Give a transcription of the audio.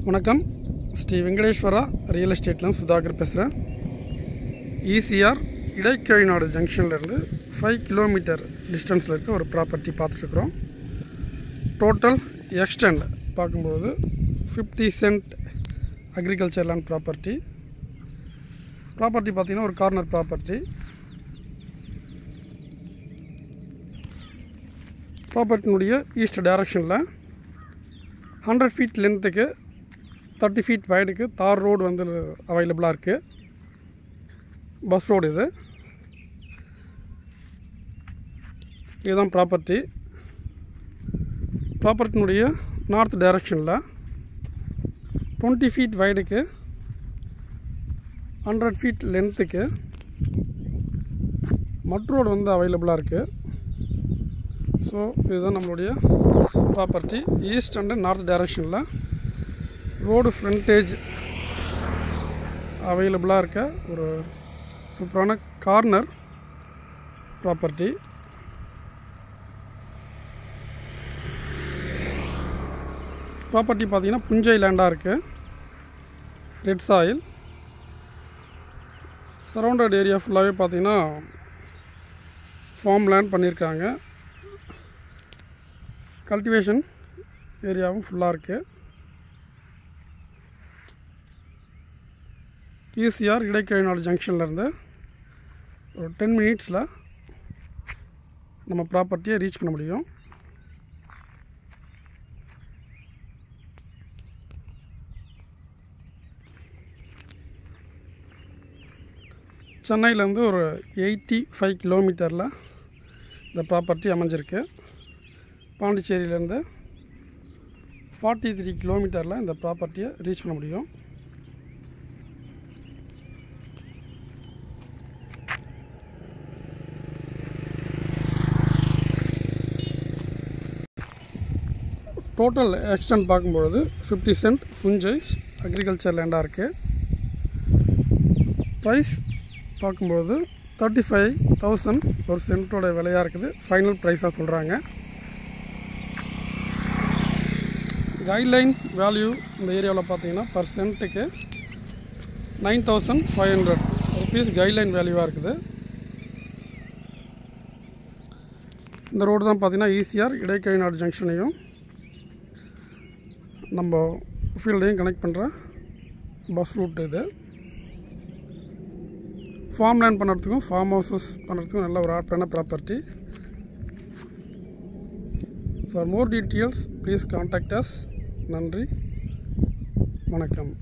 வணக்கம். ஸ்ரீ வெங்கடேஸ்வரா ரியல் எஸ்டேட்லேருந்து சுதாகர் பேசுகிறேன். ECR Idaikazhinadu ஜங்ஷன்லேருந்து 5 kilometre டிஸ்டன்ஸில் இருக்க ஒரு ப்ராப்பர்ட்டி பார்த்துட்ருக்குறோம். டோட்டல் எக்ஸ்டெண்ட் பார்க்கும்போது 50 சென்ட் அக்ரிகல்ச்சர் லேண்ட் ப்ராப்பர்ட்டி பார்த்திங்கன்னா ஒரு கார்னர் ப்ராப்பர்ட்டினுடைய ஈஸ்ட் டைரக்ஷனில் 100 ஃபீட் லென்த்துக்கு 30 ஃபீட் வைடுக்கு தார் ரோடு வந்து அவைலபிளாக இருக்குது. பஸ் ரோடு இதுதான் ப்ராப்பர்ட்டினுடைய நார்த் டைரக்ஷனில் 20 ஃபீட் வைடுக்கு 100 ஃபீட் லென்த்துக்கு மட் ரோடு வந்து அவைலபிளாக இருக்குது. ஸோ இதுதான் நம்மளுடைய ப்ராப்பர்ட்டி. ஈஸ்ட் அண்ட் நார்த் டைரக்ஷனில் ரோடு ஃப்ரண்டேஜ் அவைலபிளாக இருக்க ஒரு சூப்பரான கார்னர் ப்ராப்பர்ட்டி. பார்த்திங்கன்னா புஞ்சை லேண்டாக இருக்குது. ரெட் சாயில் சரௌண்டட் ஏரியா ஃபுல்லாகவே பார்த்திங்கன்னா ஃபார்ம் லேண்ட் பண்ணியிருக்காங்க. கல்டிவேஷன் ஏரியாவும் ஃபுல்லாக இருக்குது. ஈசிஆர் இடைக்கழிநாடு ஜங்ஷன்லேருந்து ஒரு 10 மினிட்ஸில் நம்ம ப்ராப்பர்ட்டியை ரீச் பண்ண முடியும். சென்னையிலேருந்து ஒரு 85 கிலோமீட்டரில் இந்த ப்ராப்பர்ட்டி அமைஞ்சிருக்கு. பாண்டிச்சேரியிலேருந்து 43 கிலோமீட்டரில் இந்த ப்ராப்பர்ட்டியை ரீச் பண்ண முடியும். டோட்டல் எக்ஸ்டெண்ட் பார்க்கும்பொழுது 50 சென்ட் புஞ்சை அக்ரிகல்ச்சர் லேண்டாக இருக்குது. ப்ரைஸ் பார்க்கும்பொழுது 35,000 ஒரு சென்ட்டோட விலையாக இருக்குது. ஃபைனல் ப்ரைஸாக சொல்கிறாங்க. கைட்லைன் வேல்யூ இந்த ஏரியாவில் பார்த்தீங்கன்னா பர் சென்ட்டுக்கு 9,500 ருபீஸ் கைட்லைன் வேல்யூவாக இருக்குது. இந்த ரோடு தான் பார்த்திங்கன்னா ஈசிஆர் இடைக்கழிநாடு ஜங்ஷனையும் நம்ம ஃபீல்டையும் கனெக்ட் பண்ணுற பஸ் ரூட். இது ஃபார்ம் லேண்ட் பண்ணுறதுக்கும் ஃபார்ம் ஹவுசஸ் பண்ணுறதுக்கும் நல்ல ஒரு ஆப்டான property. For more details please contact us. நன்றி, வணக்கம்.